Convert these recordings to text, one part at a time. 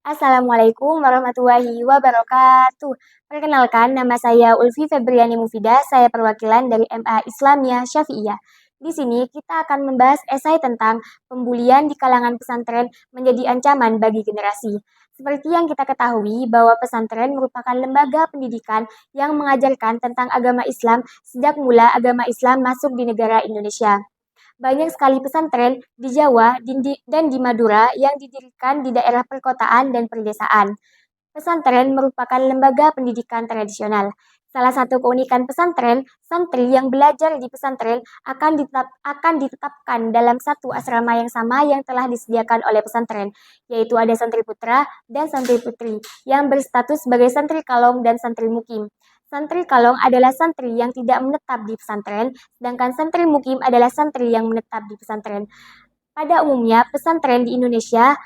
Assalamualaikum warahmatullahi wabarakatuh. Perkenalkan, nama saya Ulfi Febriani Mufida, saya perwakilan dari MA Islamiyah Syafi'iyah. Di sini kita akan membahas esai tentang pembulian di kalangan pesantren menjadi ancaman bagi generasi. Seperti yang kita ketahui bahwa pesantren merupakan lembaga pendidikan yang mengajarkan tentang agama Islam sejak mula agama Islam masuk di negara Indonesia. Banyak sekali pesantren di Jawa dan di Madura yang didirikan di daerah perkotaan dan pedesaan. Pesantren merupakan lembaga pendidikan tradisional. Salah satu keunikan pesantren, santri yang belajar di pesantren akan ditetapkan dalam satu asrama yang sama yang telah disediakan oleh pesantren, yaitu ada santri putra dan santri putri yang berstatus sebagai santri kalong dan santri mukim. Santri kalong adalah santri yang tidak menetap di pesantren, sedangkan santri mukim adalah santri yang menetap di pesantren. Pada umumnya, pesantren di Indonesia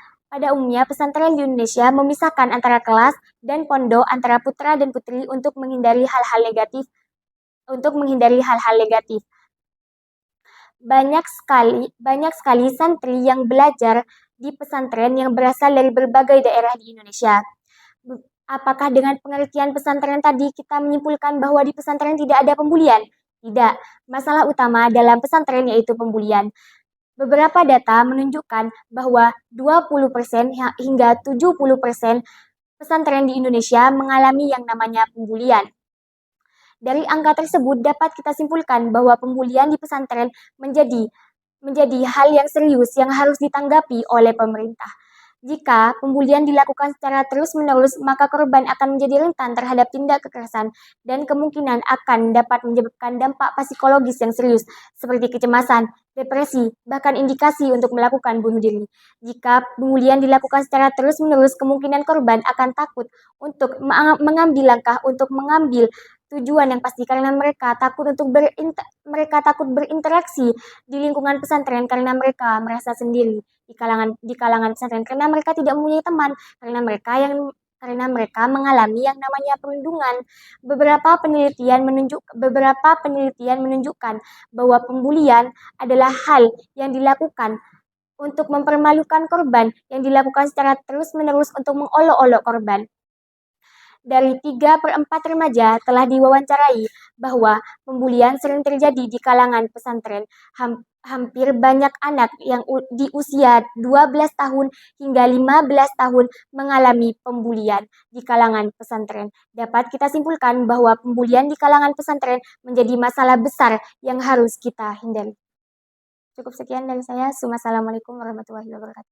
memisahkan antara kelas dan pondok antara putra dan putri untuk menghindari hal-hal negatif. Banyak sekali santri yang belajar di pesantren yang berasal dari berbagai daerah di Indonesia. Apakah dengan pengertian pesantren tadi kita menyimpulkan bahwa di pesantren tidak ada pembulian? Tidak. Masalah utama dalam pesantren yaitu pembulian. Beberapa data menunjukkan bahwa 20% hingga 70% pesantren di Indonesia mengalami yang namanya pembulian. Dari angka tersebut dapat kita simpulkan bahwa pembulian di pesantren menjadi hal yang serius yang harus ditanggapi oleh pemerintah. Jika pembulian dilakukan secara terus-menerus, maka korban akan menjadi rentan terhadap tindak kekerasan dan kemungkinan akan dapat menyebabkan dampak psikologis yang serius, seperti kecemasan, depresi, bahkan indikasi untuk melakukan bunuh diri. Jika pembulian dilakukan secara terus-menerus, kemungkinan korban akan takut untuk mengambil langkah untuk mengambil tujuan yang pasti karena mereka takut berinteraksi di lingkungan pesantren karena mereka merasa sendiri di kalangan pesantren karena mereka tidak mempunyai teman karena mereka mengalami yang namanya perundungan. Beberapa penelitian menunjukkan bahwa pembulian adalah hal yang dilakukan untuk mempermalukan korban yang dilakukan secara terus-menerus untuk mengolok-olok korban. Dari 3/4 remaja telah diwawancarai bahwa pembulian sering terjadi di kalangan pesantren. Hampir banyak anak yang di usia 12 tahun hingga 15 tahun mengalami pembulian di kalangan pesantren. Dapat kita simpulkan bahwa pembulian di kalangan pesantren menjadi masalah besar yang harus kita hindari. Cukup sekian dari saya. Wassalamualaikum warahmatullahi wabarakatuh.